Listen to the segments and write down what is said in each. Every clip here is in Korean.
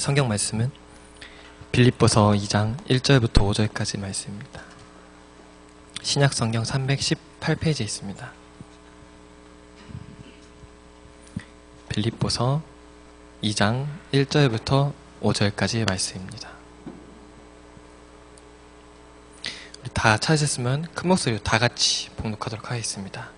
성경 말씀은 빌립보서 2장 1절부터 5절까지 말씀입니다. 신약 성경 318페이지에 있습니다. 빌립보서 2장 1절부터 5절까지의 말씀입니다. 우리 다 찾으셨으면 큰 목소리로 다 같이 봉독하도록 하겠습니다.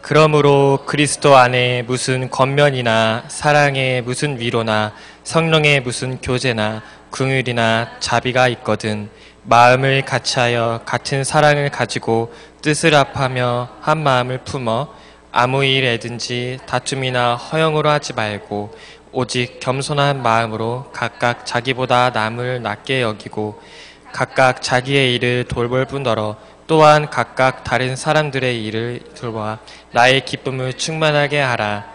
그러므로 그리스도 안에 무슨 권면이나 사랑에 무슨 위로나 성령의 무슨 교제나 긍휼이나 자비가 있거든 마음을 같이하여 같은 사랑을 가지고 뜻을 합하며 한 마음을 품어 아무 일에든지 다툼이나 허영으로 하지 말고 오직 겸손한 마음으로 각각 자기보다 남을 낮게 여기고 각각 자기의 일을 돌볼 뿐더러 또한 각각 다른 사람들의 일을 돌봐 나의 기쁨을 충만하게 하라.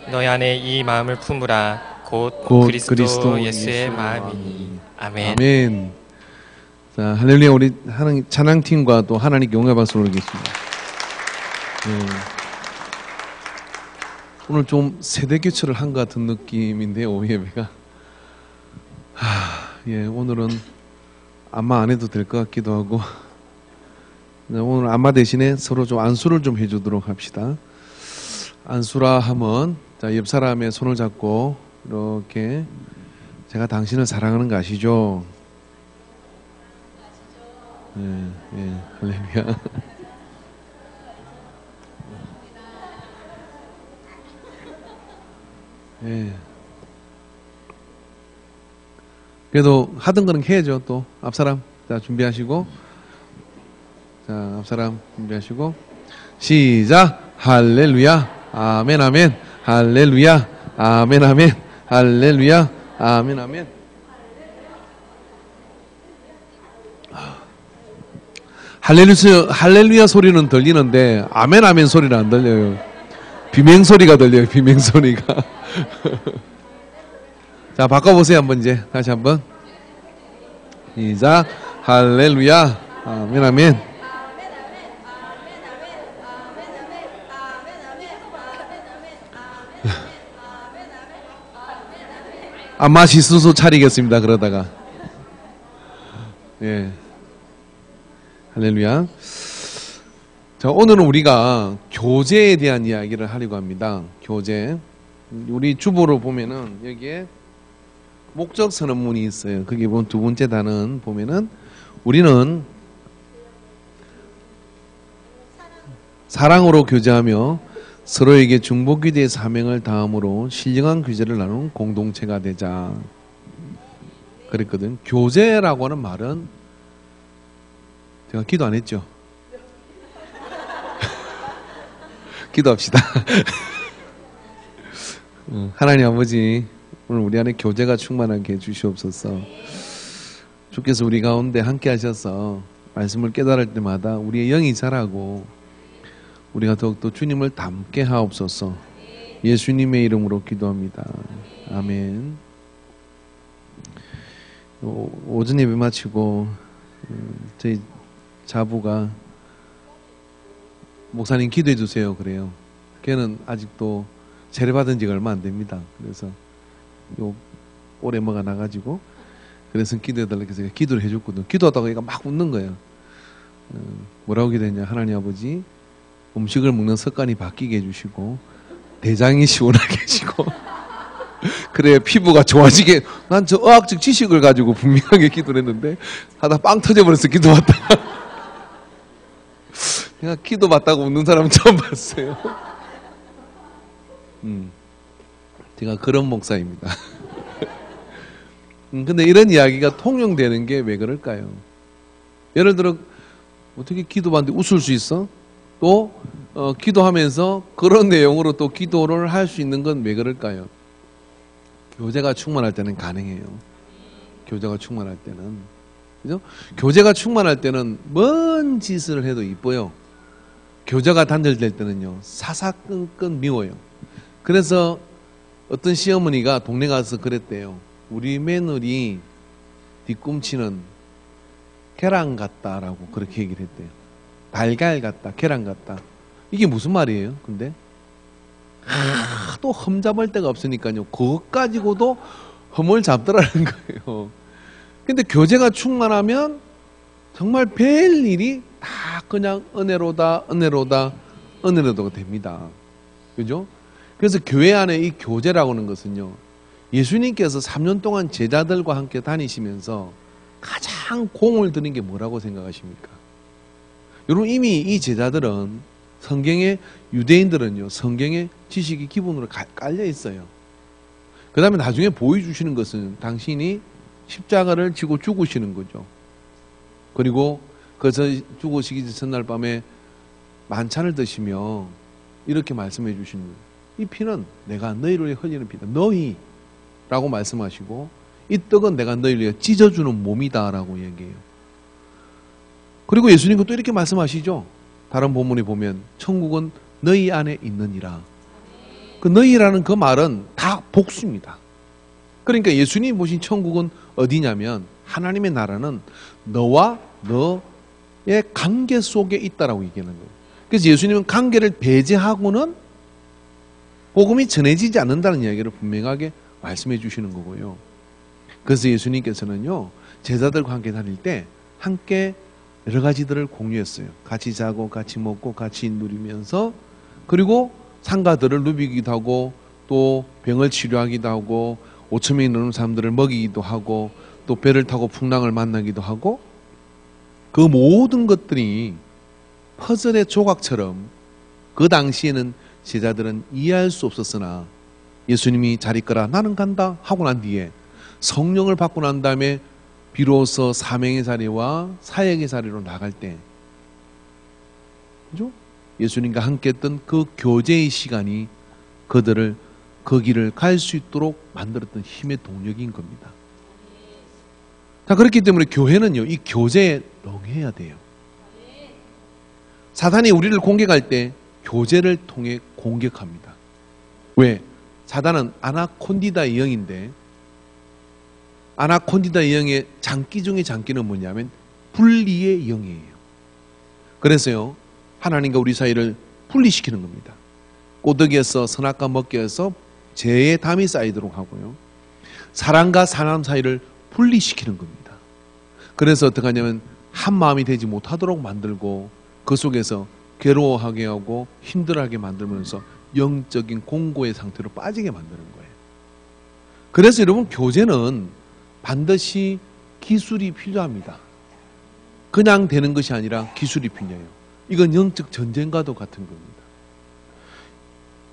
너희 안에 이 마음을 품으라. 곧 그리스도 예수의 마음이니. 아멘. 아멘. 자, 할렐루야. 우리 하나님 찬양팀과 또 하나님께 영광의 박수를 올리겠습니다. 오늘 좀 세대 교체를 한 것 같은 느낌인데요, 오후 예배가. 오늘은 안마 안 해도 될 것 같기도 하고. 오늘 안마 대신에 서로 좀 안수를 좀 해주도록 합시다. 안수라 하면, 자, 옆 사람의 손을 잡고, 이렇게, 제가 당신을 사랑하는 거 아시죠? 할렐루야. 그래도 하던 거는 해야죠, 또. 앞사람. 자, 준비하시고. 자, 앞사람 준비하시고. 시작! 할렐루야. 아멘, 아멘. 할렐루야. 아멘, 아멘. 할렐루야. 아멘, 아멘. 할렐루야 소리는 들리는데, 아멘, 아멘 소리는 안 들려요. 비명 소리가 들려요, 비명 소리가. 자, 바꿔보세요, 한번 이제. 다시 한번. 시작. 할렐루야. 아멘, 아멘. 아마 시수수 차리겠습니다, 그러다가. 할렐루야. 자, 오늘은 우리가 교제에 대한 이야기를 하려고 합니다. 교제. 우리 주보로 보면은 여기에 목적 선언문이 있어요. 거기 보면 두 번째 단은 보면은 우리는 사랑으로 교제하며 서로에게 중보기도의 사명을 다함으로 신령한 교제를 나누는 공동체가 되자. 그랬거든. 교제라고 하는 말은 제가 기도 안 했죠? 기도합시다. 하나님 아버지, 오늘 우리 안에 교제가 충만하게 해주시옵소서. 주께서 우리 가운데 함께 하셔서 말씀을 깨달을 때마다 우리의 영이 자라고 우리가 더욱더 주님을 닮게 하옵소서. 예수님의 이름으로 기도합니다. 아멘. 오전 예배 마치고 저희 자부가 목사님 기도해 주세요 그래요. 걔는 아직도 세례받은 지가 얼마 안 됩니다. 그래서 올해 뭐가 나가지고 그래서 기도해 달라고 해서 기도를 해줬거든. 기도하다가 얘가 막 웃는 거예요. 뭐라고 기도했냐. 하나님 아버지, 음식을 먹는 습관이 바뀌게 해주시고 대장이 시원하게 해주시고 그래 피부가 좋아지게. 난 저 의학적 지식을 가지고 분명하게 기도를 했는데 하다 빵 터져버려서 기도 받다가 내가 기도 받다고 웃는 사람은 처음 봤어요. 제가 그런 목사입니다. 근데 이런 이야기가 통용되는 게 왜 그럴까요? 예를 들어 어떻게 기도 받는데 웃을 수 있어? 또 기도하면서 그런 내용으로 또 기도를 할 수 있는 건 왜 그럴까요? 교제가 충만할 때는 가능해요. 교제가 충만할 때는. 그죠? 교제가 충만할 때는 뭔 짓을 해도 이뻐요. 교제가 단절될 때는요, 사사건건 미워요. 그래서 어떤 시어머니가 동네 가서 그랬대요. 우리 며느리 뒤꿈치는 계란 같다라고 그렇게 얘기를 했대요. 달걀 같다, 계란 같다. 이게 무슨 말이에요? 근데 또 흠잡을 데가 없으니까요. 그것 가지고도 허물 잡더라는 거예요. 근데 교제가 충만하면 정말 별 일이 다 그냥 은혜로다, 은혜로다, 은혜로다가 됩니다. 그죠? 그래서 교회 안에 이 교제라고 하는 것은요, 예수님께서 3년 동안 제자들과 함께 다니시면서 가장 공을 들인 게 뭐라고 생각하십니까? 여러분, 이미 이 제자들은 성경에, 유대인들은요, 성경에 지식이 기본으로 깔려 있어요. 그 다음에 나중에 보여주시는 것은 당신이 십자가를 지고 죽으시는 거죠. 그리고 그래서 죽으시기 전날 밤에 만찬을 드시며 이렇게 말씀해 주시는 거예요. 이 피는 내가 너희를 위해 흘리는 피다. 너희라고 말씀하시고, 이 떡은 내가 너희를 위해 찢어주는 몸이다라고 얘기해요. 그리고 예수님은 또 이렇게 말씀하시죠. 다른 본문에 보면 천국은 너희 안에 있느니라. 그 너희라는 그 말은 다 복수입니다. 그러니까 예수님이 보신 천국은 어디냐면, 하나님의 나라는 너와 너의 관계 속에 있다라고 얘기하는 거예요. 그래서 예수님은 관계를 배제하고는 복음이 전해지지 않는다는 이야기를 분명하게 말씀해 주시는 거고요. 그래서 예수님께서는요, 제자들과 함께 다닐 때 함께 여러 가지들을 공유했어요. 같이 자고 같이 먹고 같이 누리면서, 그리고 상가들을 누비기도 하고, 또 병을 치료하기도 하고, 5,000명이 넘는 사람들을 먹이기도 하고, 또 배를 타고 풍랑을 만나기도 하고, 그 모든 것들이 퍼즐의 조각처럼 그 당시에는 제자들은 이해할 수 없었으나, 예수님이 잘 있거라 나는 간다 하고 난 뒤에 성령을 받고 난 다음에 비로소 사명의 자리와 사역의 자리로 나갈 때, 그죠? 예수님과 함께 했던 그 교제의 시간이 그들을 그 길을 갈 수 있도록 만들었던 힘의 동력인 겁니다. 자, 그렇기 때문에 교회는요, 이 교제에 능해야 돼요. 사단이 우리를 공격할 때 교제를 통해 공격합니다. 왜? 사단은 아나콘디다의 영인데, 아나콘디다의 영의 장기 중의 장기는 뭐냐면 분리의 영이에요. 그래서요, 하나님과 우리 사이를 분리시키는 겁니다. 꼬덕이에서 선악과 먹기에서 죄의 담이 쌓이도록 하고요, 사랑과 사람 사이를 분리시키는 겁니다. 그래서 어떻게 하냐면 한 마음이 되지 못하도록 만들고, 그 속에서 괴로워하게 하고 힘들어하게 만들면서 영적인 공고의 상태로 빠지게 만드는 거예요. 그래서 여러분, 교제는 반드시 기술이 필요합니다. 그냥 되는 것이 아니라 기술이 필요해요. 이건 영적 전쟁과도 같은 겁니다.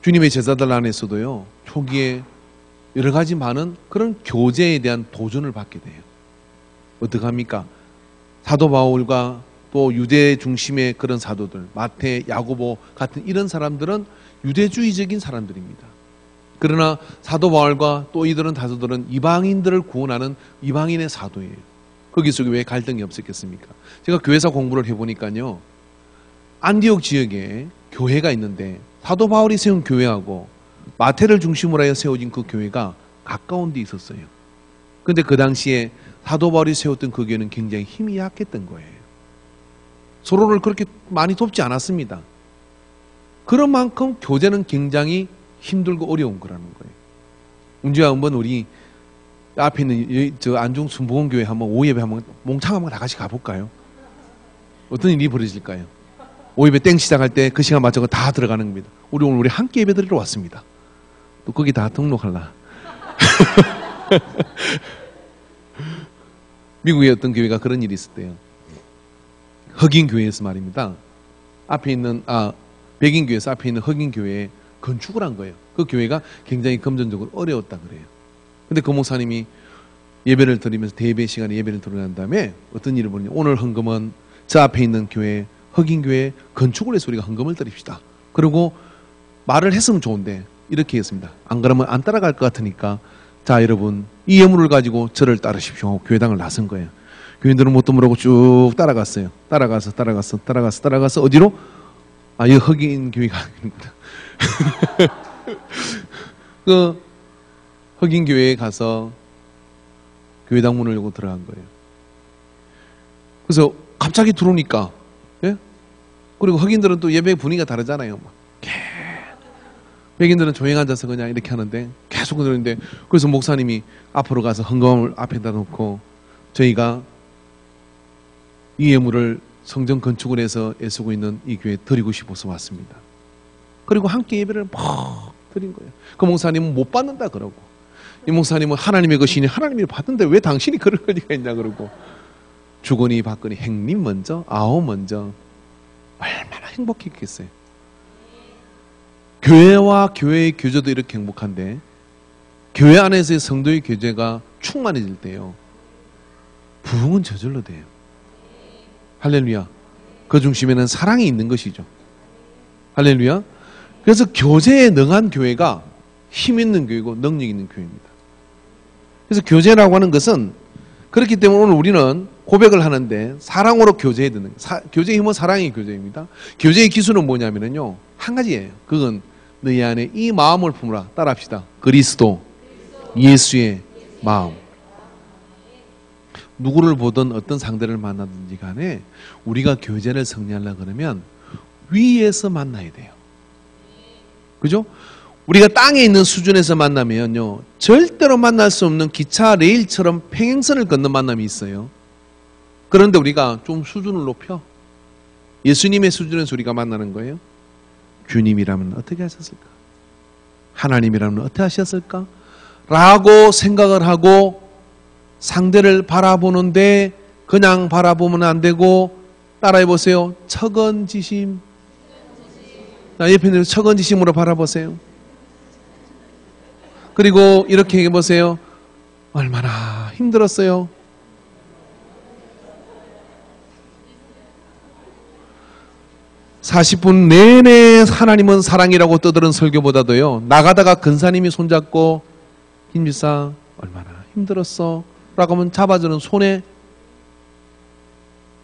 주님의 제자들 안에서도요, 초기에 여러 가지 많은 그런 교제에 대한 도전을 받게 돼요. 어떻게 합니까? 사도 바울과 또 유대 중심의 그런 사도들, 마태, 야고보 같은 이런 사람들은 유대주의적인 사람들입니다. 그러나 사도 바울과 또 이들은 다수들은 이방인들을 구원하는 이방인의 사도예요. 거기 속에 왜 갈등이 없었겠습니까? 제가 교회사 공부를 해보니까요, 안디옥 지역에 교회가 있는데 사도 바울이 세운 교회하고 마태를 중심으로 하여 세워진 그 교회가 가까운 데 있었어요. 근데 그 당시에 사도 바울이 세웠던 그 교회는 굉장히 힘이 약했던 거예요. 서로를 그렇게 많이 돕지 않았습니다. 그런 만큼 교제는 굉장히 힘들고 어려운 거라는 거예요. 문제가 한번 우리 앞에 있는 저 안중 순복음교회 한번 오예배 한번 몽창 한번 다 같이 가볼까요? 어떤 일이 벌어질까요? 오예배 땡 시작할 때 그 시간 맞춰서 다 들어가는 겁니다. 우리 함께 예배 드리러 왔습니다. 또 거기 다 등록할라. 미국의 어떤 교회가 그런 일이 있었대요. 흑인 교회에서 말입니다. 앞에 있는 백인 교회에서 앞에 있는 흑인 교회에 건축을 한 거예요. 그 교회가 굉장히 금전적으로 어려웠다 그래요. 근데 그 목사님이 예배를 드리면서 대예배 시간에 예배를 드리고 다음에 어떤 일을 보니, 오늘 헌금은 저 앞에 있는 교회, 흑인 교회 건축을 해서 우리가 헌금을 드립시다. 그리고 말을 했으면 좋은데 이렇게 했습니다. 안 그러면 안 따라갈 것 같으니까, 자 여러분 이 예물을 가지고 저를 따르십시오 하고 교회당을 나선 거예요. 교인들은 뭣도 모르고 쭉 따라갔어요. 따라가서 어디로? 이 흑인 교회가 아닙니다. 그 흑인 교회에 가서 교회당 문을 열고 들어간 거예요. 그래서 갑자기 들어오니까, 예? 그리고 흑인들은 또 예배 분위기가 다르잖아요. 백인들은 조용히 앉아서 그냥 이렇게 하는데 계속 계속 그러는데, 그래서 목사님이 앞으로 가서 헌금을 앞에다 놓고 저희가 이 예물을 성전 건축을 해서 애쓰고 있는 이 교회에 드리고 싶어서 왔습니다. 그리고 함께 예배를 막 드린 거예요. 그 목사님은 못 받는다 그러고, 이 목사님은 하나님의 것이니 하나님이 받는데 왜 당신이 그럴 리가 있냐 그러고, 주거니 받거니 행님 먼저, 아우 먼저. 얼마나 행복했겠어요. 교회와 교회의 교제도 이렇게 행복한데, 교회 안에서의 성도의 교제가 충만해질 때요, 부흥은 저절로 돼요. 할렐루야. 그 중심에는 사랑이 있는 것이죠. 할렐루야. 그래서 교제에 능한 교회가 힘 있는 교회고 능력 있는 교회입니다. 그래서 교제라고 하는 것은, 그렇기 때문에 오늘 우리는 고백을 하는데 사랑으로 교제해야 되는 거예요. 교제의 힘은 사랑의 교제입니다. 교제의 기술은 뭐냐면요, 한 가지예요. 그건 너희 안에 이 마음을 품으라. 따라합시다. 그리스도 예수의 마음. 누구를 보든 어떤 상대를 만나든지 간에 우리가 교제를 성리하려고 그러면 위에서 만나야 돼요. 그죠? 우리가 땅에 있는 수준에서 만나면요, 절대로 만날 수 없는 기차, 레일처럼 평행선을 걷는 만남이 있어요. 그런데 우리가 좀 수준을 높여 예수님의 수준에서 우리가 만나는 거예요. 주님이라면 어떻게 하셨을까? 하나님이라면 어떻게 하셨을까? 라고 생각을 하고 상대를 바라보는데, 그냥 바라보면 안 되고, 따라해 보세요. 척언지심. 옆에 있는 척언지심으로 바라보세요. 그리고 이렇게 얘기해 보세요. 얼마나 힘들었어요. (40분) 내내 하나님은 사랑이라고 떠드는 설교보다도요, 나가다가 근사님이 손잡고 김집사 얼마나 힘들었어 라고 하면 잡아주는 손에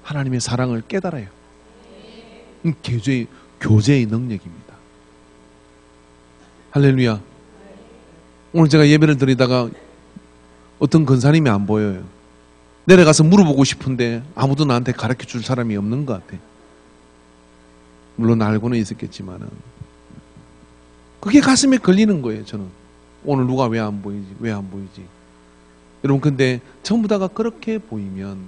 하나님의 사랑을 깨달아요. 교제의 능력입니다. 할렐루야. 오늘 제가 예배를 드리다가 어떤 근사님이 안 보여요. 내려가서 물어보고 싶은데 아무도 나한테 가르쳐 줄 사람이 없는 것 같아. 물론 알고는 있었겠지만은 그게 가슴에 걸리는 거예요. 저는 오늘 누가 왜 안 보이지, 왜 안 보이지. 여러분, 근데 전부 다가 그렇게 보이면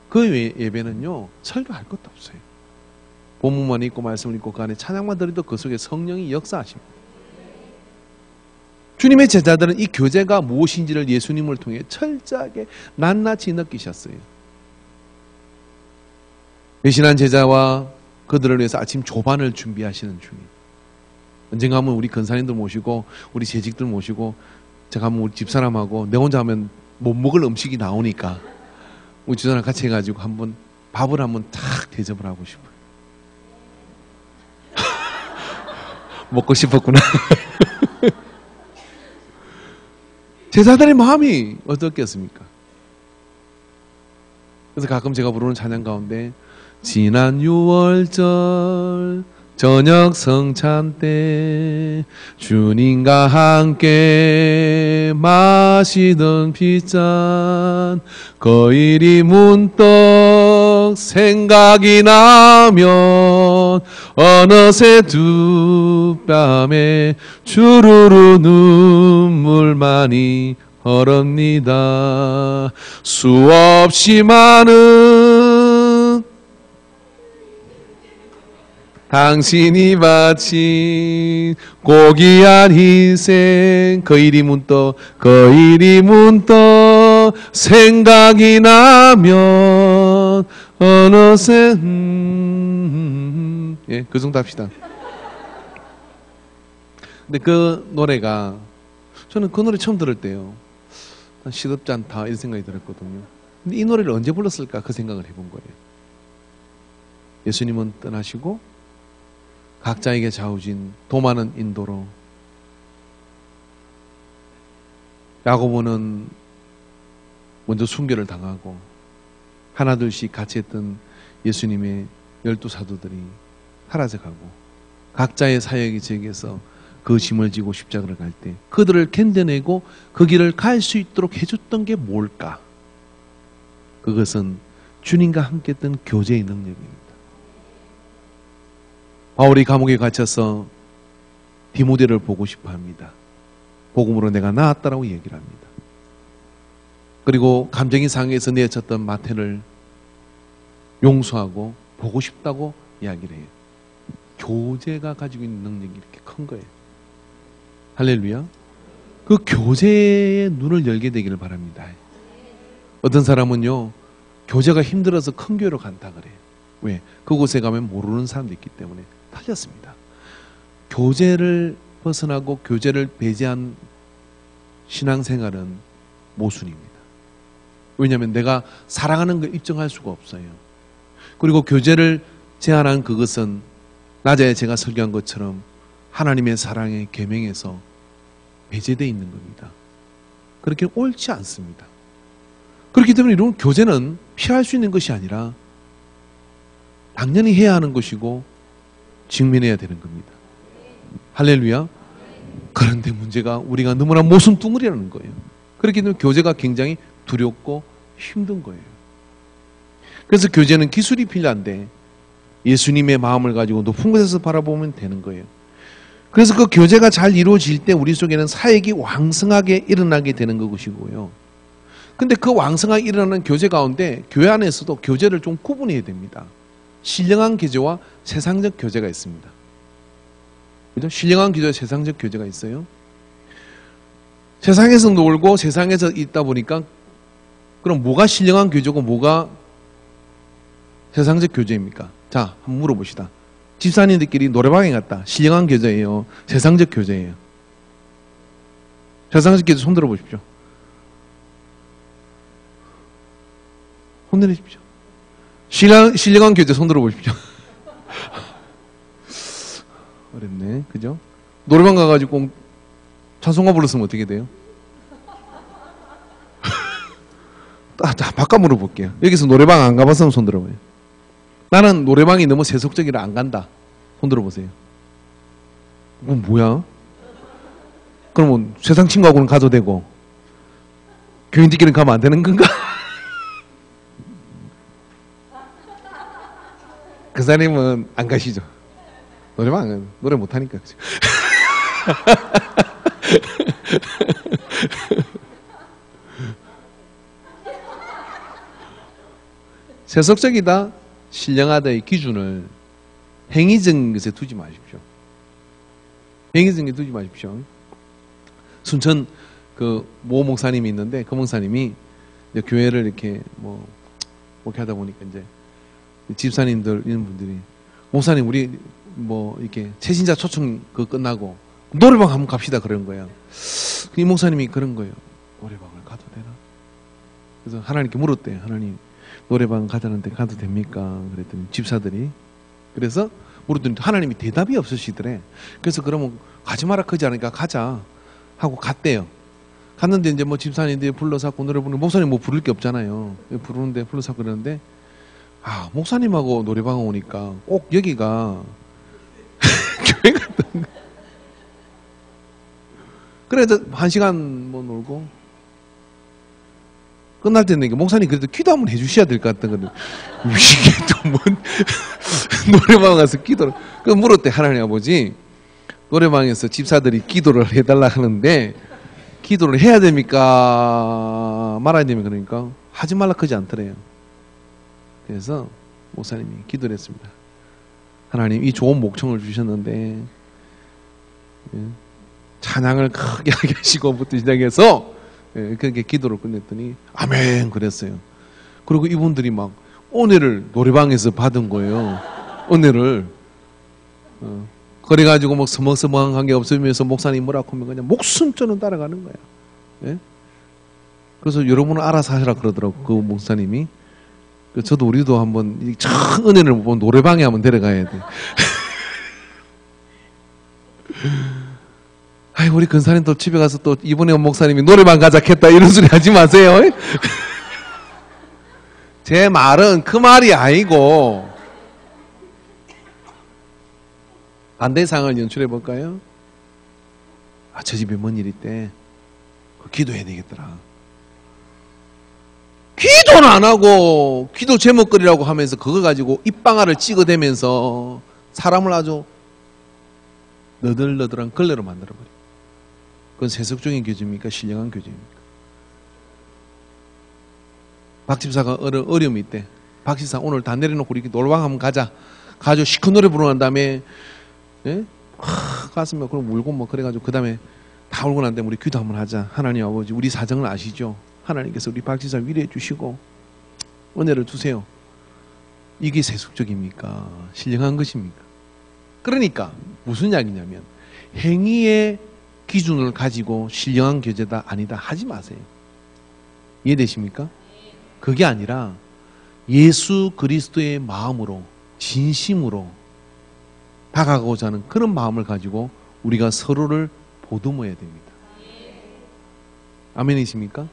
그 예배는요, 설교할 것도 없어요. 본문만 읽고 말씀을 읽고 그 안에 찬양만 드려도 그 속에 성령이 역사하십니다. 주님의 제자들은 이 교제가 무엇인지를 예수님을 통해 철저하게 낱낱이 느끼셨어요. 배신한 제자와 그들을 위해서 아침 조반을 준비하시는 주님. 언젠가 한번 우리 근사님들 모시고 우리 재직들 모시고 제가 한번 우리 집사람하고 내 혼자 하면 못 먹을 음식이 나오니까 우리 집사람 같이 해가지고 한번 밥을 한번 탁 대접을 하고 싶어요. 먹고 싶었구나. 제자들의 마음이 어떻겠습니까? 그래서 가끔 제가 부르는 찬양 가운데 지난 6월절 저녁 성찬 때 주님과 함께 마시던 빗잔 그 일이 문득 생각이 나면 어느새 두 뺨에 주르르 눈물만이 흐릅니다. 수없이 많은 당신이 바친 고귀한 희생 그 일이 문득 생각이 나면 어느새 예, 그 정도 합시다. 근데 그 노래가 저는 그 노래 처음 들을 때요, 시덥지 않다 이런 생각이 들었거든요. 근데 이 노래를 언제 불렀을까 그 생각을 해본 거예요. 예수님은 떠나시고 각자에게 좌우진 도마는 인도로, 야고보는 먼저 순교를 당하고 하나둘씩 같이 했던 예수님의 12사도들이 사라져가고 각자의 사역이 제게서 그 짐을 지고 십자가를 갈 때 그들을 견뎌내고 그 길을 갈 수 있도록 해줬던 게 뭘까? 그것은 주님과 함께 했던 교제의 능력입니다. 바울이 감옥에 갇혀서 디모데를 보고 싶어 합니다. 복음으로 내가 나았다라고 얘기를 합니다. 그리고 감정이 상해서 내쳤던 마태를 용서하고 보고 싶다고 이야기를 해요. 교제가 가지고 있는 능력이 이렇게 큰 거예요. 할렐루야. 그 교제의 눈을 열게 되기를 바랍니다. 어떤 사람은요, 교제가 힘들어서 큰 교회로 간다 그래요. 왜? 그곳에 가면 모르는 사람도 있기 때문에. 틀렸습니다. 교제를 벗어나고 교제를 배제한 신앙생활은 모순입니다. 왜냐하면 내가 사랑하는 걸 입증할 수가 없어요. 그리고 교제를 제한한 그것은 낮에 제가 설교한 것처럼 하나님의 사랑의 계명에서 배제되어 있는 겁니다. 그렇게 옳지 않습니다. 그렇기 때문에 이런 교제는 피할 수 있는 것이 아니라 당연히 해야 하는 것이고 직면해야 되는 겁니다. 할렐루야. 그런데 문제가 우리가 너무나 모순뚱어리라는 거예요. 그렇기 때문에 교제가 굉장히 두렵고 힘든 거예요. 그래서 교제는 기술이 필요한데 예수님의 마음을 가지고 높은 곳에서 바라보면 되는 거예요. 그래서 그 교제가 잘 이루어질 때 우리 속에는 사역이 왕성하게 일어나게 되는 것이고요. 근데 그 왕성하게 일어나는 교제 가운데 교회 안에서도 교제를 좀 구분해야 됩니다. 신령한 교제와 세상적 교제가 있습니다. 그죠? 신령한 교제와 세상적 교제가 있어요. 세상에서 놀고 세상에서 있다 보니까 그럼 뭐가 신령한 교제고 뭐가 세상적 교제입니까? 자, 한번 물어봅시다. 집사님들끼리 노래방에 갔다. 신령한 교제예요? 세상적 교제예요? 세상적 교제 손 들어보십시오. 손 내리십시오. 신령한 교제 손 들어보십시오. 어렵네. 그죠? 노래방 가가지고 찬송가 불렀으면 어떻게 돼요? 자, 바꿔 물어볼게요. 여기서 노래방 안 가봤으면 손 들어봐요. 나는 노래방이 너무 세속적이라 안 간다. 손 들어보세요. 뭐야? 그러면 세상 친구하고는 가도 되고 교인들끼리는 가면 안 되는 건가? 그 사람은 안 가시죠. 노래방 노래 못하니까. 세속적이다, 신령하다의 기준을 행위적인 것에 두지 마십시오. 행위적인 것에 두지 마십시오. 순천 그 모 목사님이 있는데 그 목사님이 이제 교회를 이렇게 목회하다 보니까 이제 집사님들 이런 분들이 목사님 우리 이렇게 채신자 초청 그 끝나고 노래방 한번 갑시다 그런 거예요. 이 목사님이 그런 거예요. 노래방을 가도 되나? 그래서 하나님께 물었대요. 하나님 노래방 가자는데 가도 됩니까? 그랬더니 집사들이 그래서 물었더니 하나님이 대답이 없으시더래. 그래서 그러면 가지 마라 크지 않으니까 가자 하고 갔대요. 갔는데 이제 집사님들이 불러서 노래 부르는 목사님 부를 게 없잖아요. 부르는데 불러서 그러는데 목사님하고 노래방 오니까 꼭 여기가 교회 같은 거. 그래서 1시간 놀고 끝날 때는 목사님 그래도 기도 한번 해주셔야 될 것 같다. 이게 또 노래방 가서 기도를 물었대. 하나님 아버지 노래방에서 집사들이 기도를 해달라 하는데 기도를 해야 됩니까? 말아야 됩니까? 그러니까 하지 말라 크지 않더래요. 그래서 목사님이 기도를 했습니다. 하나님 이 좋은 목청을 주셨는데 찬양을 크게 하게 하시고부터 시작해서 그렇게 기도를 끝냈더니 아멘 그랬어요. 그리고 이분들이 막 은혜를 노래방에서 받은 거예요. 은혜를 그래가지고 서먹서먹한 관계 없으면서 목사님 뭐라고 하면 그냥 목숨처럼 따라가는 거야. 예? 그래서 여러분은 알아서 하시라 그러더라고 그 목사님이. 저도 우리도 한번 참 은혜를 못 보면 노래방에 한번 데려가야 돼. 아이 우리 근사님 또 집에 가서 또 이번에 목사님이 노래방 가자 했다 이런 소리 하지 마세요. 제 말은 그 말이 아니고 반대 상황을 연출해 볼까요? 저 집에 뭔 일 있대. 기도해야 되겠더라. 기도는 안 하고 기도 제목거리라고 하면서 그거 가지고 입방아를 찍어대면서 사람을 아주 너덜너덜한 걸레로 만들어버려. 그건 세속적인 교제입니까? 신령한 교제입니까? 박 집사가 어려움이 있대. 박 집사 오늘 다 내려놓고 이렇게 놀방 한번 가자. 가지고 시큰 노래 부르고 난 다음에 예? 가슴에 그럼 울고 뭐 그래가지고 그 다음에 다 울고 난 다음에 우리 기도 한번 하자. 하나님 아버지 우리 사정을 아시죠? 하나님께서 우리 박 집사 위로해 주시고 은혜를 주세요. 이게 세속적입니까? 신령한 것입니까? 그러니까 무슨 이야기냐면 행위의 기준을 가지고 신령한 교제다 아니다 하지 마세요. 이해되십니까? 그게 아니라 예수 그리스도의 마음으로 진심으로 다가가고자 하는 그런 마음을 가지고 우리가 서로를 보듬어야 됩니다. 아멘이십니까?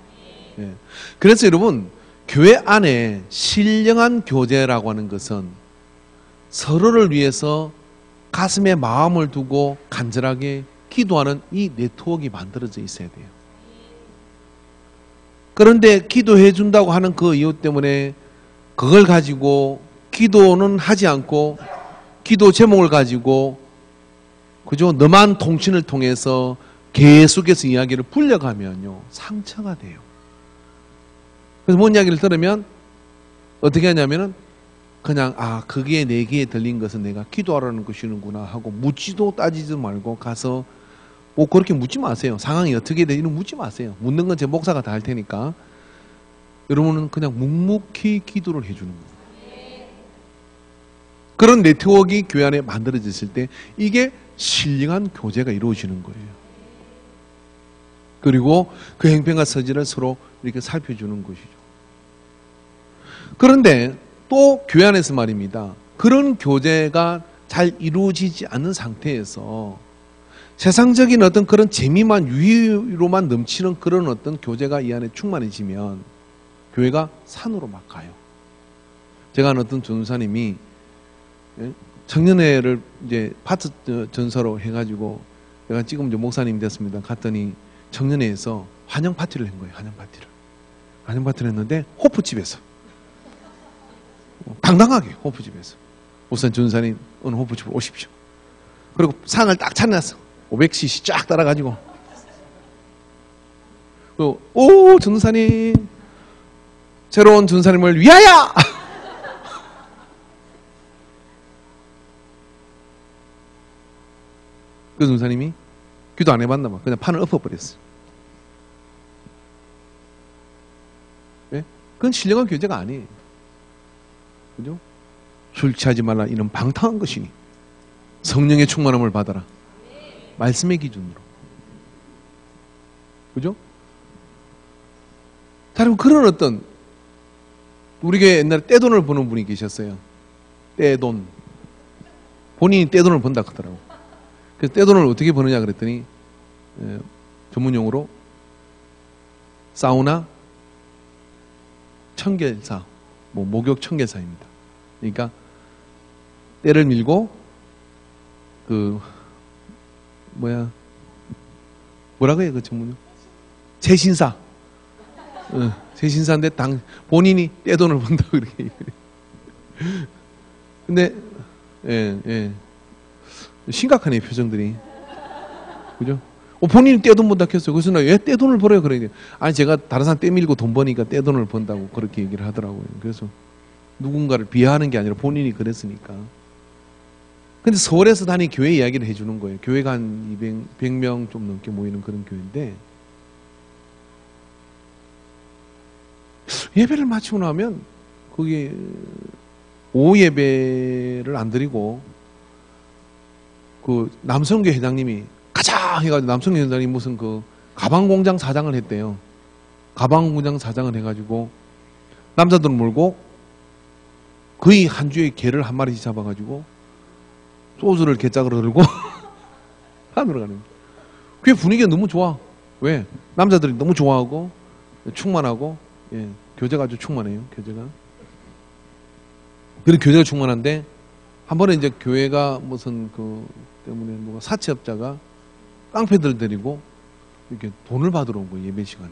예. 그래서 여러분 교회 안에 신령한 교제라고 하는 것은 서로를 위해서 가슴에 마음을 두고 간절하게 기도하는 이 네트워크가 만들어져 있어야 돼요. 그런데 기도해 준다고 하는 그 이유 때문에 그걸 가지고 기도는 하지 않고 기도 제목을 가지고 그죠? 너만 통신을 통해서 계속해서 이야기를 불려가면요 상처가 돼요. 그래서 뭔 이야기를 들으면 어떻게 하냐면은 그냥 그게 내 귀에 들린 것은 내가 기도하라는 것이는구나 하고 묻지도 따지지 말고 가서 뭐 그렇게 묻지 마세요. 상황이 어떻게 되는지 묻지 마세요. 묻는 건 제 목사가 다 할 테니까 여러분은 그냥 묵묵히 기도를 해주는 거예요. 그런 네트워크가 교회 안에 만들어졌을 때 이게 신령한 교제가 이루어지는 거예요. 그리고 그 행편과 서질을 서로 이렇게 살펴주는 것이죠. 그런데 또 교회 안에서 말입니다. 그런 교제가 잘 이루어지지 않는 상태에서 세상적인 어떤 그런 재미만 유희로만 넘치는 그런 어떤 교제가 이 안에 충만해지면 교회가 산으로 막 가요. 제가 아는 어떤 전사님이 청년회를 이제 파트 전서로 해가지고 내가 지금 이제 목사님이 됐습니다. 갔더니 청년회에서 환영 파티를 한 거예요. 환영 파티를 했는데 호프집에서 당당하게 호프집에서 우선 전사님 어느 호프집으로 오십시오. 그리고 상을 딱 차려놨어. 500cc 쫙 따라가지고 오 전사님 새로운 전사님을 위하여 그 전사님이 기도 안 해봤나 봐. 그냥 판을 엎어버렸어. 네? 그건 신령한 교제가 아니에요. 그죠? 술 취하지 말라 이런 방탕한 것이니 성령의 충만함을 받아라. 말씀의 기준으로. 그죠? 자, 그럼 그런 어떤 우리 교회 옛날에 떼돈을 버는 분이 계셨어요. 떼돈. 본인이 떼돈을 번다 하더라고. 그래서 떼돈을 어떻게 버느냐 그랬더니 전문용어로 사우나 청결사, 목욕 청결사입니다. 그러니까 때를 밀고 뭐라고 해요 그 전문용? 세신사. 세신사인데 본인이 떼돈을 번다고 그렇게. 근데 심각하네 표정들이. 그죠? 본인이 떼돈 번다 했어요. 그래서 나 왜 떼돈을 벌어요? 그러니까 아니 제가 다른 사람 떼밀고 돈 버니까 떼돈을 번다고 그렇게 얘기를 하더라고요. 그래서 누군가를 비하하는 게 아니라 본인이 그랬으니까. 근데 서울에서 다니 교회 이야기를 해주는 거예요. 교회가 한 100명 좀 넘게 모이는 그런 교회인데 예배를 마치고 나면 거기 오후 예배를 안 드리고 그 남성교 회장님이 가자 해가지고 남성교 회장님이 무슨 그 가방공장 사장을 했대요. 가방공장 사장을 해가지고 남자들 몰고 거의 한 주에 개를 한 마리씩 잡아가지고 소주를 개짝으로 들고 하늘로 가는 거예요. 그게 분위기가 너무 좋아. 왜? 남자들이 너무 좋아하고 충만하고 교제가 아주 충만해요. 교제가. 그런 교제가 충만한데 한 번에 이제 교회가 무슨 그 때문에 누가 사채업자가 깡패들 데리고 이렇게 돈을 받으러 온 거예요. 예배 시간에.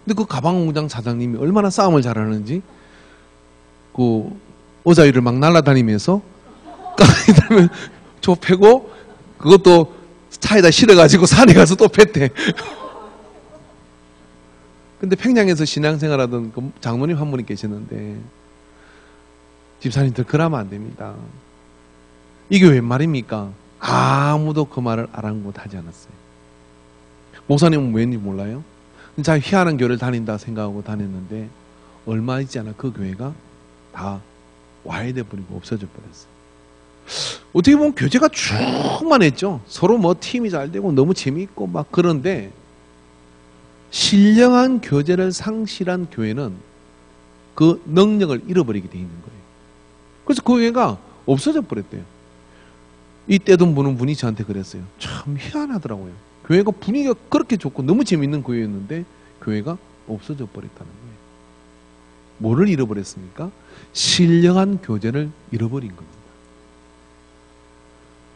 근데 그 가방공장 사장님이 얼마나 싸움을 잘하는지 그 의자위를 막 날아다니면서 깡패들 저 패고 그것도 차에다 실어가지고 산에 가서 또 팼대. 근데 평양에서 신앙생활하던 그 장모님 한 분이 계셨는데, 집사님들 그러면 안 됩니다. 이게 웬 말입니까? 아무도 그 말을 아랑곳하지 않았어요. 목사님은 왠지 몰라요? 자기 희한한 교회를 다닌다 생각하고 다녔는데 얼마 있지 않아 그 교회가 다 와해돼 버리고 없어져 버렸어요. 어떻게 보면 교제가 충만했죠. 서로 뭐 팀이 잘 되고 너무 재미있고 막 그런데 신령한 교제를 상실한 교회는 그 능력을 잃어버리게 돼 있는 거예요. 그래서 그 교회가 없어져 버렸대요. 이 떼돈 부는 분이 저한테 그랬어요. 참 희한하더라고요. 교회가 분위기가 그렇게 좋고 너무 재밌는 교회였는데 교회가 없어져 버렸다는 거예요. 뭐를 잃어버렸습니까? 신령한 교제를 잃어버린 겁니다.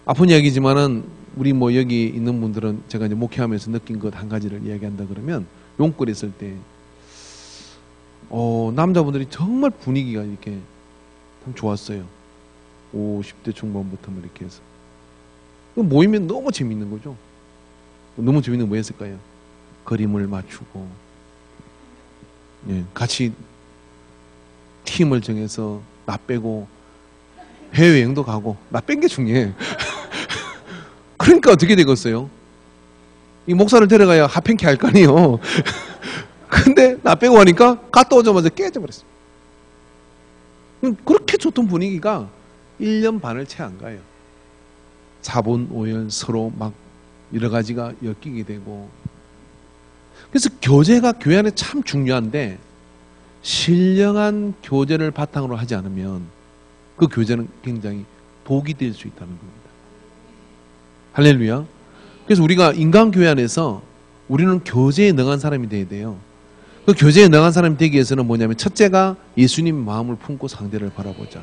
아픈 이야기지만은 우리 뭐 여기 있는 분들은 제가 이제 목회하면서 느낀 것 한 가지를 이야기한다 그러면 용골에 있을 때 남자분들이 정말 분위기가 이렇게 참 좋았어요. 50대 중반부터 뭐 이렇게 해서 모이면 너무 재밌는 거죠. 너무 재밌는 거 뭐였을까요? 그림을 맞추고, 예, 같이 팀을 정해서 나 빼고 해외여행도 가고. 나 뺀 게 중요해. 그러니까 어떻게 되겠어요? 이 목사를 데려가야 하평케 할 거 아니에요. 근데 나 빼고 하니까 갔다 오자마자 깨져버렸어요. 그렇게 좋던 분위기가 1년 반을 채 안 가요. 사본 오열 서로 막 여러 가지가 엮이게 되고. 그래서 교제가 교회 안에 참 중요한데 신령한 교제를 바탕으로 하지 않으면 그 교제는 굉장히 독이 될 수 있다는 겁니다. 할렐루야. 그래서 우리가 인간교회 안에서 우리는 교제에 능한 사람이 돼야 돼요. 그 교제에 능한 사람이 되기 위해서는 뭐냐면 첫째가 예수님 마음을 품고 상대를 바라보자.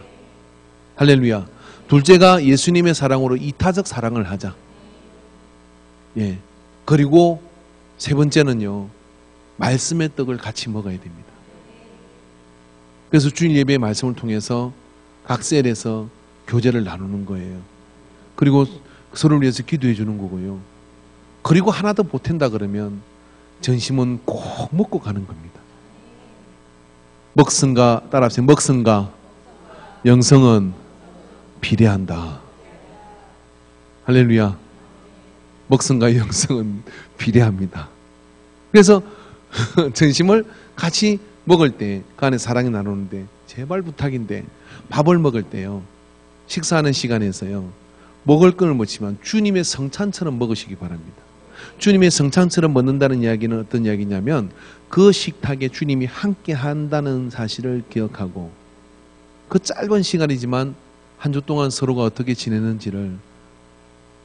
할렐루야. 둘째가 예수님의 사랑으로 이타적 사랑을 하자. 예. 그리고 세 번째는요, 말씀의 떡을 같이 먹어야 됩니다. 그래서 주일 예배의 말씀을 통해서 각 셀에서 교제를 나누는 거예요. 그리고 서로를 위해서 기도해 주는 거고요. 그리고 하나 더 보탠다 그러면 전심은 꼭 먹고 가는 겁니다. 먹성과, 따라합시다. 먹성과 영성은 비례한다. 할렐루야. 먹성과 영성은 비례합니다. 그래서 전심을 같이 먹을 때 그 안에 사랑이 나누는데 제발 부탁인데 밥을 먹을 때요, 식사하는 시간에서요, 먹을 걸 먹지만 주님의 성찬처럼 먹으시기 바랍니다. 주님의 성찬처럼 먹는다는 이야기는 어떤 이야기냐면 그 식탁에 주님이 함께 한다는 사실을 기억하고 그 짧은 시간이지만 한 주 동안 서로가 어떻게 지내는지를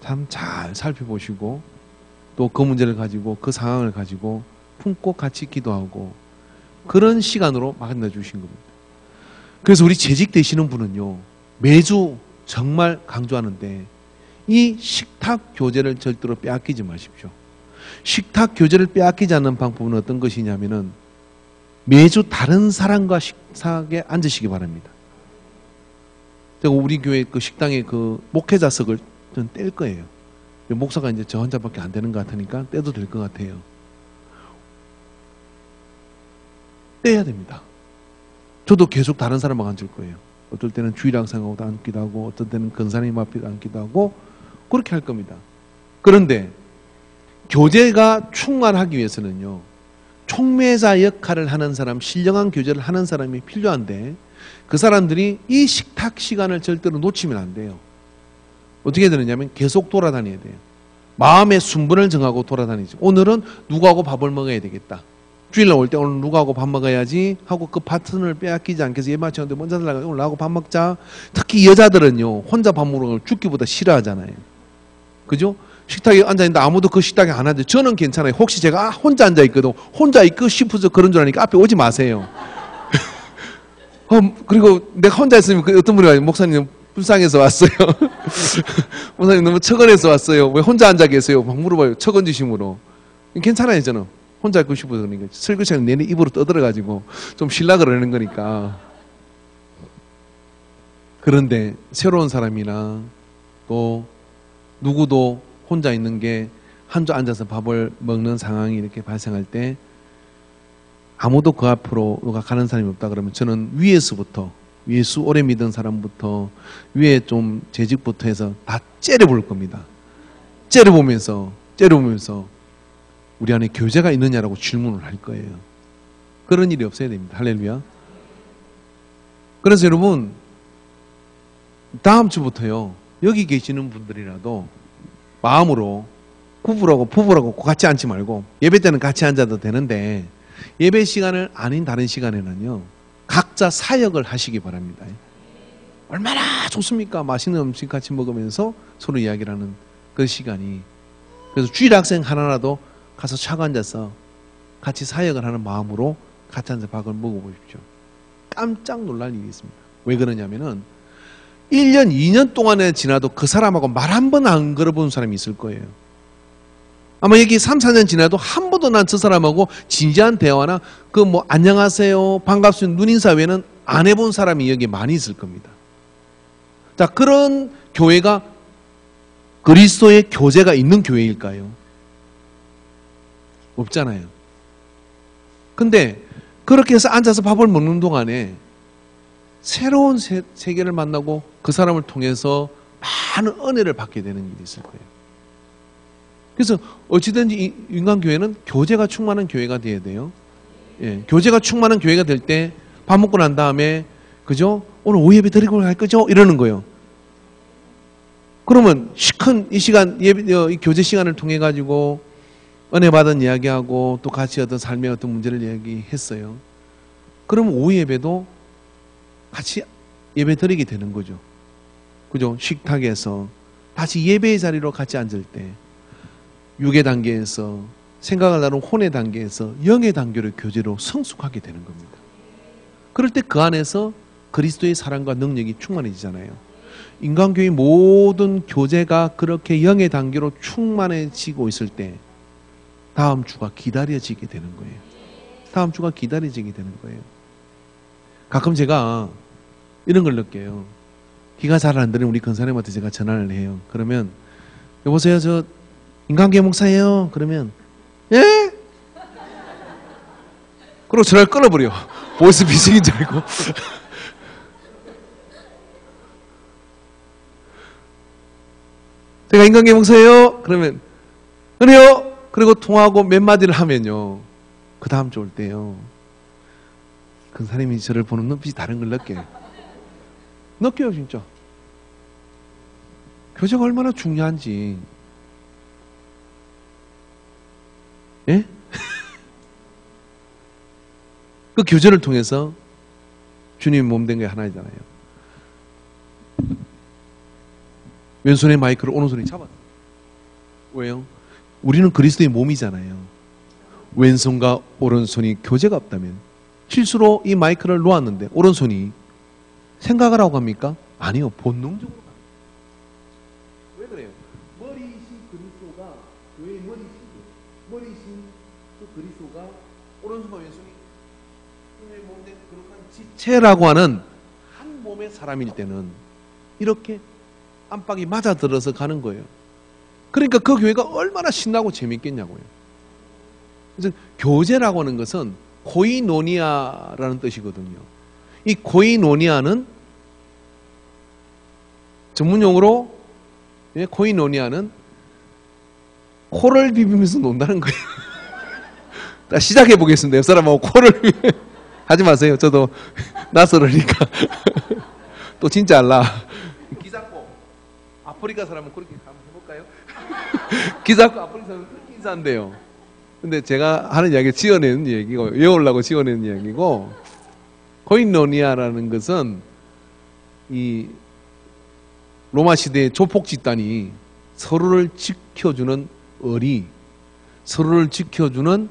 참 잘 살펴보시고 또 그 문제를 가지고 그 상황을 가지고 품고 같이 기도하고 그런 시간으로 만나주신 겁니다. 그래서 우리 재직 되시는 분은요, 매주 정말 강조하는데 이 식탁 교제를 절대로 빼앗기지 마십시오. 식탁 교제를 빼앗기지 않는 방법은 어떤 것이냐면은 매주 다른 사람과 식탁에 앉으시기 바랍니다. 제가 우리 교회 그 식당에 그 목회자석을 전 뗄 거예요. 목사가 이제 저 혼자밖에 안 되는 것 같으니까 떼도 될 것 같아요. 떼야 됩니다. 저도 계속 다른 사람하고 앉을 거예요. 어떨 때는 주일 학생하고도 앉기도 하고 어떤 때는 근사님 앞에 앉기도 하고 그렇게 할 겁니다. 그런데 교제가 충만하기 위해서는요, 촉매자 역할을 하는 사람, 신령한 교제를 하는 사람이 필요한데 그 사람들이 이 식탁 시간을 절대로 놓치면 안 돼요. 어떻게 되느냐면 계속 돌아다녀야 돼요. 마음의 순번을 정하고 돌아다니죠. 오늘은 누구하고 밥을 먹어야 되겠다. 주일날 올 때 오늘 누구하고 밥 먹어야지 하고 그 파트너를 빼앗기지 않게 해서 예배 마쳤는데 먼저 달라가 오늘 나하고 밥 먹자. 특히 여자들은요, 혼자 밥 먹는 걸 죽기보다 싫어하잖아요. 그죠? 식탁에 앉아있는데 아무도 그 식탁에 안 앉아요. 저는 괜찮아요. 혹시 제가 혼자 앉아있거든, 혼자 있고 싶어서 그런 줄 아니까 앞에 오지 마세요. 그리고 내가 혼자 있으면 그 어떤 분이 와요. 목사님 불쌍해서 왔어요. 목사님 너무 처근해서 왔어요. 왜 혼자 앉아 계세요? 막 물어봐요. 처근지심으로. 괜찮아요. 저는 혼자 있고 싶어서 그러니까. 설교시간 내내 입으로 떠들어가지고 좀 쉬려고 그러는 거니까. 그런데 새로운 사람이나 또 누구도 혼자 있는 게 한 조 앉아서 밥을 먹는 상황이 이렇게 발생할 때 아무도 그 앞으로 누가 가는 사람이 없다 그러면 저는 위에서부터 예수 오래 믿은 사람부터 위에 좀 재직부터 해서 다 째려볼 겁니다. 째려보면서 우리 안에 교제가 있느냐라고 질문을 할 거예요. 그런 일이 없어야 됩니다. 할렐루야. 그래서 여러분 다음 주부터요 여기 계시는 분들이라도 마음으로 부부라고 같이 앉지 말고 예배 때는 같이 앉아도 되는데 예배 시간을 아닌 다른 시간에는요 각자 사역을 하시기 바랍니다. 얼마나 좋습니까? 맛있는 음식 같이 먹으면서 서로 이야기를 하는 그 시간이. 그래서 주일 학생 하나라도 가서 차고 앉아서 같이 사역을 하는 마음으로 같이 앉아서 밥을 먹어보십시오. 깜짝 놀랄 일이 있습니다. 왜 그러냐면은 1년, 2년 동안에 지나도 그 사람하고 말 한 번 안 걸어본 사람이 있을 거예요. 아마 여기 3, 4년 지나도 한 번도 난 저 사람하고 진지한 대화나 그 뭐 안녕하세요, 반갑습니다, 눈인사 외에는 안 해본 사람이 여기 많이 있을 겁니다. 자, 그런 교회가 그리스도의 교제가 있는 교회일까요? 없잖아요. 근데 그렇게 해서 앉아서 밥을 먹는 동안에 새로운 세계를 만나고 그 사람을 통해서 많은 은혜를 받게 되는 일이 있을 거예요. 그래서 어찌든지 인간교회는 교제가 충만한 교회가 돼야 돼요. 예, 교제가 충만한 교회가 될 때 밥 먹고 난 다음에 그죠? 오늘 오후 예배 드리고 갈 거죠? 이러는 거예요. 그러면 시큰 이 시간 이 교제 시간을 통해 가지고 은혜 받은 이야기하고 또 같이 어떤 삶의 어떤 문제를 이야기했어요. 그러면 오후 예배도 같이 예배 드리게 되는 거죠. 그죠? 식탁에서 다시 예배의 자리로 같이 앉을 때 육의 단계에서 생각을 나눈 혼의 단계에서 영의 단계로 교제로 성숙하게 되는 겁니다. 그럴 때 그 안에서 그리스도의 사랑과 능력이 충만해지잖아요. 인간교회의 모든 교제가 그렇게 영의 단계로 충만해지고 있을 때 다음 주가 기다려지게 되는 거예요. 다음 주가 기다려지게 되는 거예요. 가끔 제가 이런 걸 느껴요. 귀가 잘 안 들리는 우리 권사님한테 제가 전화를 해요. 그러면 여보세요, 저 인간교회 목사예요. 그러면 예? 그리고 전화를 끊어버려. 보이스피싱인 줄 알고. 제가 인간교회 목사예요. 그러면 그래요. 그리고 통화하고 몇 마디를 하면요. 그 다음 주 올 때요. 권사님이 저를 보는 눈빛이 다른 걸 느껴요. 느껴요, 진짜. 교제가 얼마나 중요한지. 예? 그 교제를 통해서 주님 몸 된 게 하나이잖아요. 왼손에 마이크를 오른손이 잡았어요. 왜요? 우리는 그리스도의 몸이잖아요. 왼손과 오른손이 교제가 없다면 실수로 이 마이크를 놓았는데 오른손이 생각을 하고 합니까? 아니요. 본능적으로 갑니다. 왜 그래요? 머리이신 그리스도가 왜 머리이신 그 그리스도가 오른손과 왼손이 몸된 그런 지체라고 하는 한 몸의 사람일 때는 이렇게 안팎이 맞아들어서 가는 거예요. 그러니까 그 교회가 얼마나 신나고 재밌겠냐고요. 그래서 교제라고 하는 것은 코이노니아라는 뜻이거든요. 이 코이노니아는 전문용어로 코이노니아는 코를 비비면서 논다는 거예요. 자, 시작해 보겠습니다. 옆 사람하고 코를 하지 마세요. 저도 낯설으니까. 또 진짜 알라. 기 잡고 아프리카 사람은 그렇게 한번 해볼까요? 기 잡고 아프리카 사람은 그렇게 인사한대요. 근데 제가 하는 이야기 지어내는 얘기고 외우려고 지어내는 이야기고 코이노니아라는 것은 이 로마 시대의 조폭 집단이 서로를 지켜주는 의리, 서로를 지켜주는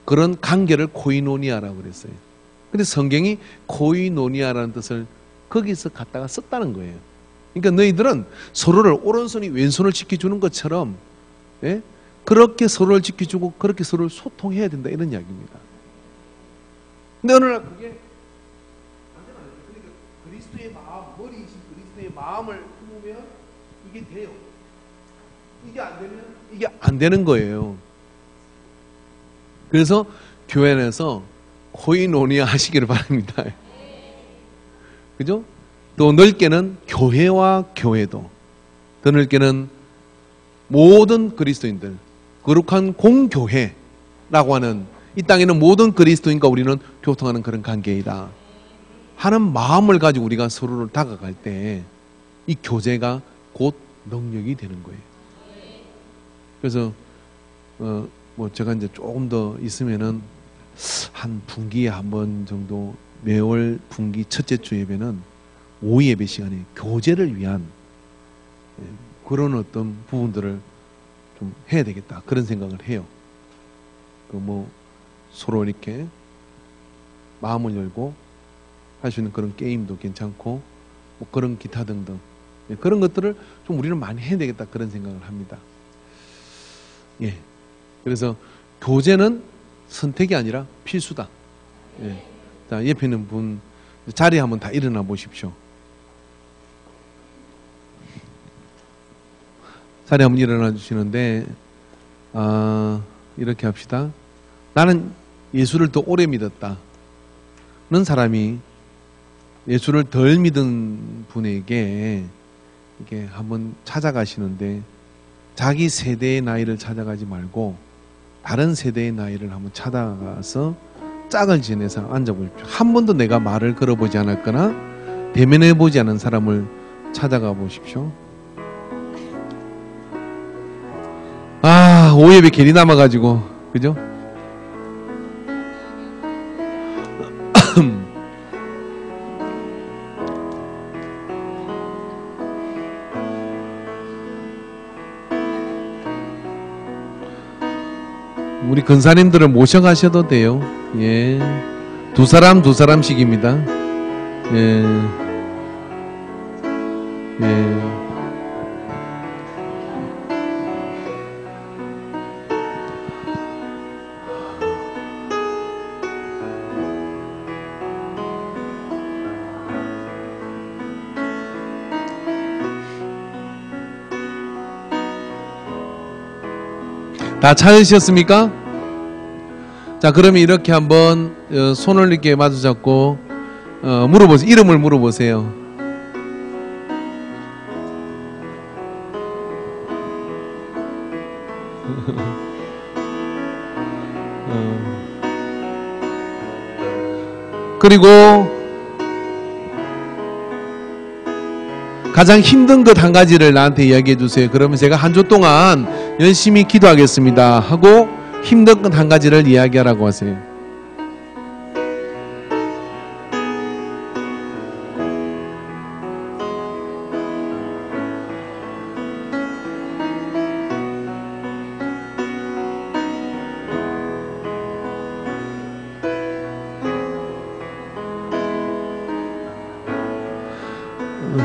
그런 관계를 코이노니아라고 그랬어요. 근데 성경이 코이노니아라는 뜻을 거기서 갖다가 썼다는 거예요. 그러니까 너희들은 서로를 오른손이 왼손을 지켜주는 것처럼 예? 그렇게 서로를 지켜주고 그렇게 서로를 소통해야 된다 이런 이야기입니다. 근데 어느 날 그게 안 되나요? 그러니까 그리스도의 마음, 머리이신 그리스도의 마음을 품으면 이게 돼요. 이게 안 되면 이게 안 되는 거예요. 그래서 교회 안에서 코이노니아 하시기를 바랍니다. 그죠? 또 넓게는 교회와 교회도, 더 넓게는 모든 그리스도인들, 거룩한 공교회라고 하는, 이 땅에는 모든 그리스도인과 우리는 교통하는 그런 관계이다 하는 마음을 가지고 우리가 서로를 다가갈 때 이 교제가 곧 능력이 되는 거예요. 그래서 뭐 제가 이제 조금 더 있으면은 한 분기에 한 번 정도, 매월 분기 첫째 주 예배는 오후 예배 시간에 교제를 위한 그런 어떤 부분들을 좀 해야 되겠다, 그런 생각을 해요. 그 뭐 서로 이렇게 마음을 열고 할 수 있는 그런 게임도 괜찮고, 뭐 그런 기타 등등 그런 것들을 좀 우리는 많이 해야 되겠다, 그런 생각을 합니다. 예. 그래서 교제는 선택이 아니라 필수다. 예. 자, 옆에 있는 분 자리에 한번 다 일어나 보십시오. 자리에 한번 일어나 주시는데, 이렇게 합시다. 나는 예수를 더 오래 믿었다 는 사람이 예수를 덜 믿은 분에게 이렇게 한번 찾아가시는데, 자기 세대의 나이를 찾아가지 말고 다른 세대의 나이를 한번 찾아가서 짝을 지내서 앉아보십시오. 한 번도 내가 말을 걸어보지 않았거나 대면해보지 않은 사람을 찾아가 보십시오. 오예배 괜히 남아가지고, 그죠? 우리 근사님들을 모셔가셔도 돼요. 예. 두 사람씩입니다. 예. 예. 다 찾으셨습니까? 자, 그러면 이렇게 한번 손을 이렇게 마주 잡고 물어보세요. 이름을 물어보세요. 그리고 가장 힘든 것 한 가지를 나한테 이야기해 주세요. 그러면 제가 한 주 동안 열심히 기도하겠습니다 하고 힘든 것 한 가지를 이야기하라고 하세요.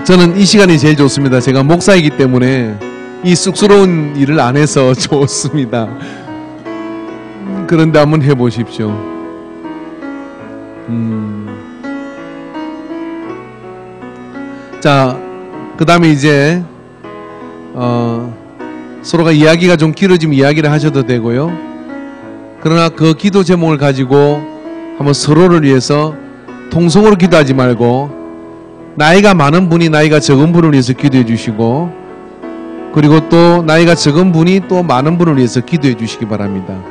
저는 이 시간이 제일 좋습니다. 제가 목사이기 때문에 이 쑥스러운 일을 안 해서 좋습니다. 그런데 한번 해보십시오. 자, 그 다음에 이제 서로가 이야기가 좀 길어지면 이야기를 하셔도 되고요. 그러나 그 기도 제목을 가지고 한번 서로를 위해서 통성으로 기도하지 말고, 나이가 많은 분이 나이가 적은 분을 위해서 기도해 주시고, 그리고 또 나이가 적은 분이 또 많은 분을 위해서 기도해 주시기 바랍니다.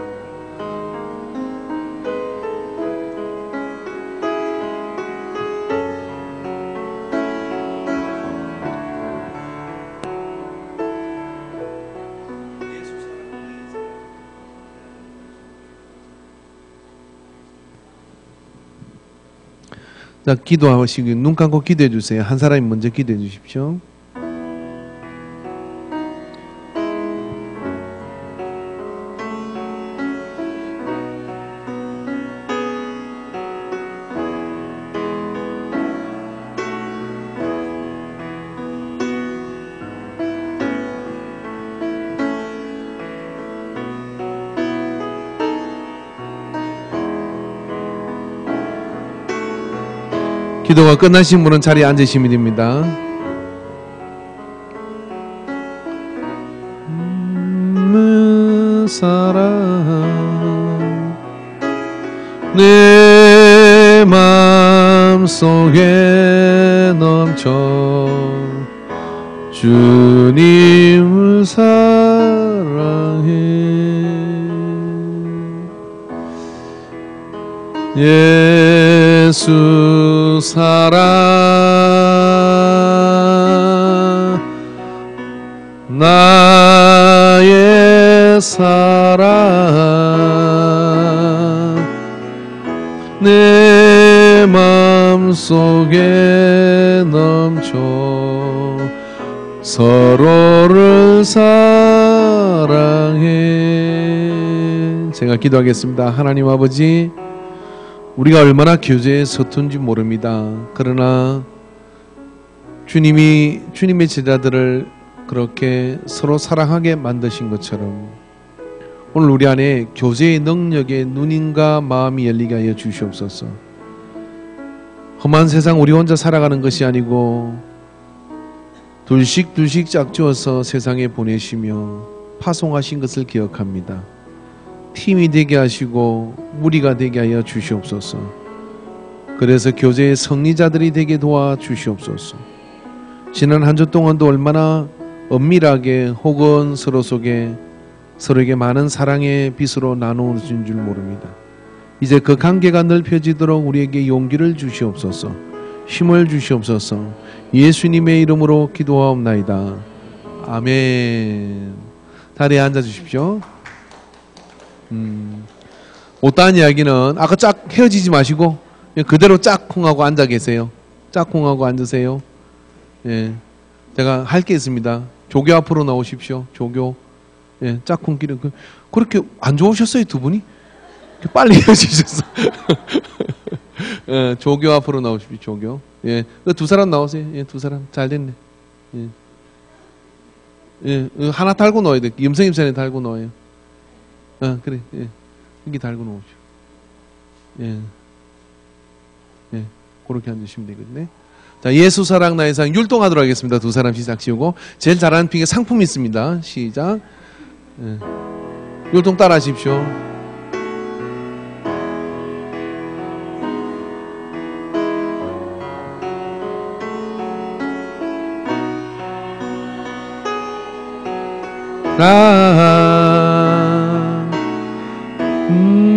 자, 기도하시고 눈 감고 기도해 주세요. 한 사람이 먼저 기도해 주십시오. 기도가 끝나신 분은 자리에 앉으시면 됩니다. 사랑 내 맘속에 넘쳐 주님을 사랑해 예수 사랑 나의 사랑 내 맘속에 넘쳐 서로를 사랑해. 제가 기도하겠습니다. 하나님 아버지, 우리가 얼마나 교제에 서툰지 모릅니다. 그러나 주님이 주님의 제자들을 그렇게 서로 사랑하게 만드신 것처럼 오늘 우리 안에 교제의 능력에 눈인가 마음이 열리게 하여 주시옵소서. 험한 세상 우리 혼자 살아가는 것이 아니고 둘씩 짝지어서 세상에 보내시며 파송하신 것을 기억합니다. 팀이 되게 하시고 무리가 되게 하여 주시옵소서. 그래서 교제의 승리자들이 되게 도와주시옵소서. 지난 한 주 동안도 얼마나 엄밀하게 혹은 서로 속에 서로에게 많은 사랑의 빛으로 나누어진 줄 모릅니다. 이제 그 관계가 넓혀지도록 우리에게 용기를 주시옵소서. 힘을 주시옵소서. 예수님의 이름으로 기도하옵나이다. 아멘. 자리에 앉아 주십시오. 못다한 이야기는 아까 짝 헤어지지 마시고 그대로 짝꿍하고 앉아 계세요. 짝꿍하고 앉으세요. 예, 제가 할 게 있습니다. 조교 앞으로 나오십시오. 조교. 예, 짝꿍끼리 그렇게 안 좋으셨어요, 두 분이? 빨리 헤어지셨어. 예, 조교 앞으로 나오십시오. 조교. 예, 두 사람 나오세요. 예, 두 사람 잘 됐네. 예, 예, 하나 달고 넣어야 돼. 염성임산에 달고 넣어요. 그래. 예, 여기 달고 놓으십시오. 예, 예, 그렇게 앉으시면 되겠네. 자, 예수 사랑 나의 사랑 율동하도록 하겠습니다. 두 사람 시작 지우고 제일 잘하는 핑계 상품이 있습니다. 시작. 예. 율동 따라 하십시오.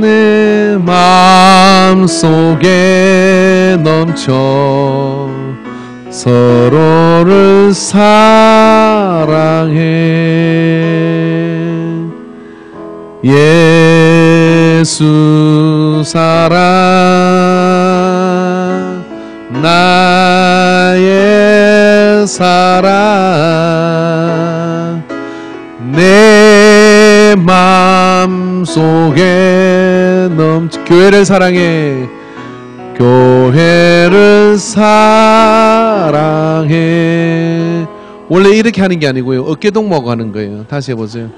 내 마음속에 넘쳐 서로를 사랑해 예수 사랑 나의 사랑 내 마음속에 넘쳐 교회를 사랑해 교회를 사랑해. 원래 이렇게 하는 게 아니고요. 어깨동무하고 하는 거예요. 다시 해보세요.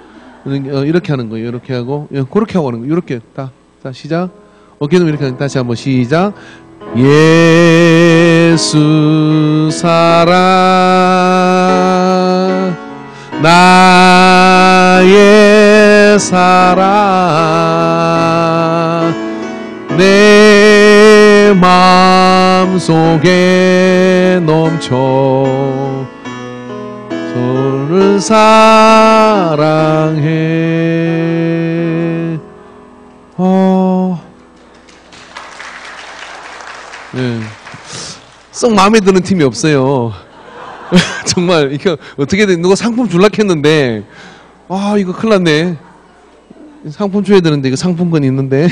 이렇게 하는 거예요. 이렇게 하고 그렇게 하고 하는 거예요. 이렇게 자 시작. 어깨동무 이렇게 하는 다시 한번 시작. 예수 사랑 나의 사랑 내 마음속에 넘쳐 서로를 사랑해. 네. 썩 마음에 드는 팀이 없어요. 정말 이거 어떻게든 누가 상품 줄라 했는데 이거 큰일 났네. 상품 줘야 되는데 이거 상품권이 있는데.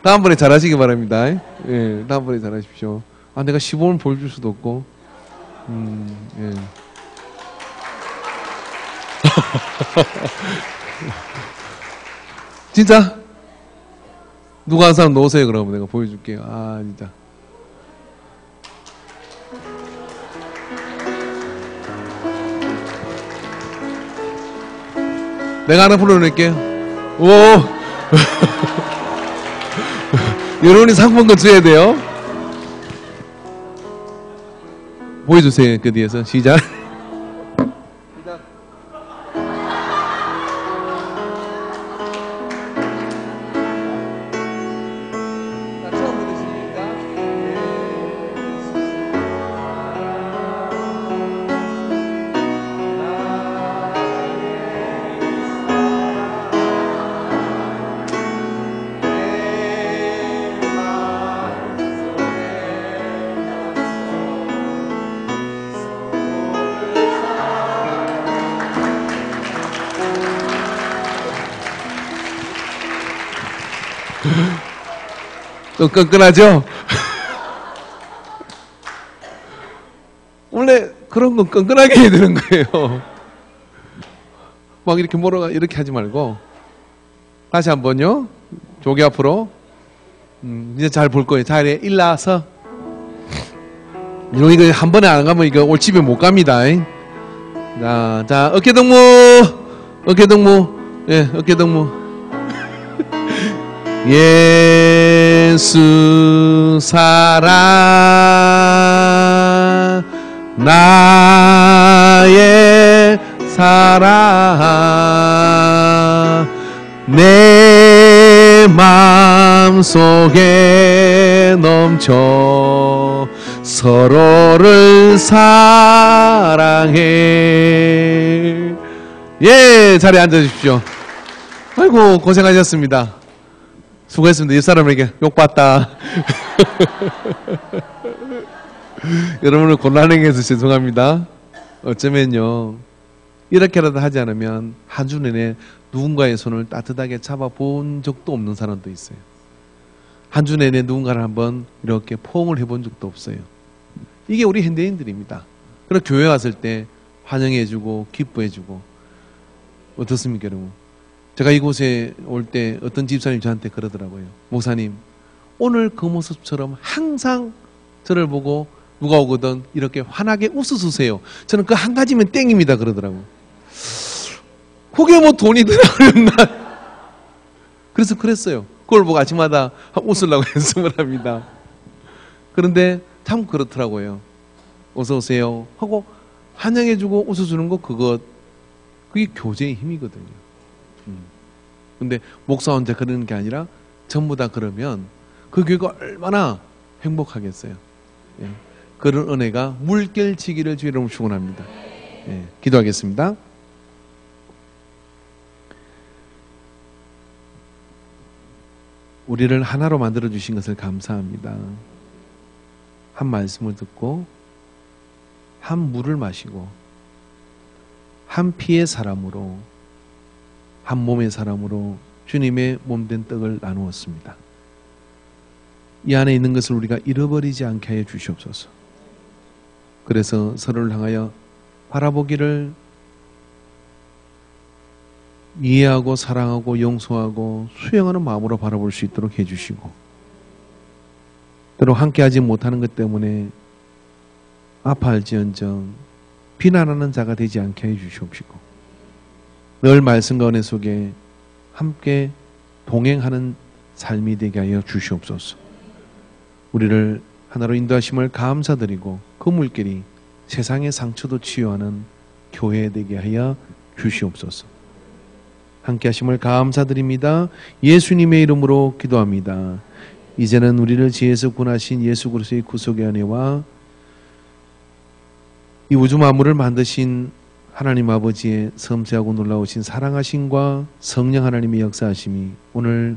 다음번에 잘하시기 바랍니다. 예, 다음번에 잘하십시오. 내가 15분 보여줄 수도 없고. 예. 진짜? 누가 한 사람 넣으세요, 그러면 내가 보여줄게요. 진짜. 내가 하나 불러낼게요. 오! 여러분이 상품권 줘야 돼요. 보여주세요. 그 뒤에서. 시작. 시작. 자, 처음부터 시작. 또 끈끈하죠? 원래 그런 건 끈끈하게 해야 되는 거예요. 막 이렇게 몰아가 이렇게 하지 말고 다시 한번요. 조개 앞으로. 이제 잘 볼 거예요. 자, 이래 일나서. 이거 한 번에 안 가면 이거 올 집에 못 갑니다. 자, 어깨 동무, 어깨 동무, 예, 어깨 동무. 예수 사랑 나의 사랑 내 마음속에 넘쳐 서로를 사랑해. 예, 자리에 앉아주십시오. 아이고 고생하셨습니다. 수고했습니다. 옆 사람에게 욕받다. 여러분을 곤란하게 해서 죄송합니다. 어쩌면요, 이렇게라도 하지 않으면 한 주 내내 누군가의 손을 따뜻하게 잡아본 적도 없는 사람도 있어요. 한 주 내내 누군가를 한번 이렇게 포옹을 해본 적도 없어요. 이게 우리 현대인들입니다. 그리고 교회 왔을 때 환영해주고 기뻐해주고. 어떻습니까 여러분? 제가 이곳에 올 때 어떤 집사님 저한테 그러더라고요. 목사님, 오늘 그 모습처럼 항상 저를 보고 누가 오거든 이렇게 환하게 웃어주세요. 저는 그 한 가지면 땡입니다 그러더라고요. 그게 뭐 돈이 드나 그랬나. 그래서 그랬어요. 그걸 보고 아침마다 웃으려고 연습을 합니다. 그런데 참 그렇더라고요. 어서 오세요 하고 환영해주고 웃어주는 거, 그게 교제의 힘이거든요. 근데 목사 혼자 그러는 게 아니라 전부 다 그러면 그 교회가 얼마나 행복하겠어요. 예. 그런 은혜가 물결치기를 주의 이름으로 축원합니다. 예. 기도하겠습니다. 우리를 하나로 만들어 주신 것을 감사합니다. 한 말씀을 듣고 한 물을 마시고 한 피의 사람으로, 한 몸의 사람으로 주님의 몸된 떡을 나누었습니다. 이 안에 있는 것을 우리가 잃어버리지 않게 하여 주시옵소서. 그래서 서로를 향하여 바라보기를 이해하고 사랑하고 용서하고 수용하는 마음으로 바라볼 수 있도록 해주시고, 때로 함께하지 못하는 것 때문에 아파할지언정 비난하는 자가 되지 않게 해 주시옵시고, 늘 말씀과 은혜 속에 함께 동행하는 삶이 되게 하여 주시옵소서. 우리를 하나로 인도하심을 감사드리고 그 물길이 세상의 상처도 치유하는 교회 되게 하여 주시옵소서. 함께 하심을 감사드립니다. 예수님의 이름으로 기도합니다. 이제는 우리를 지혜에서 구원하신 예수 그리스도의 구속의 은혜와 이 우주 만물을 만드신 하나님 아버지의 섬세하고 놀라우신 사랑하심과 성령 하나님의 역사하심이 오늘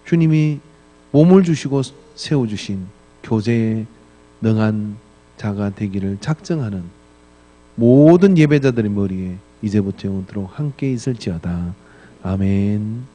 주님이 몸을 주시고 세워주신 교제에 능한 자가 되기를 작정하는 모든 예배자들의 머리에 이제부터 영원토록 함께 있을지어다. 아멘.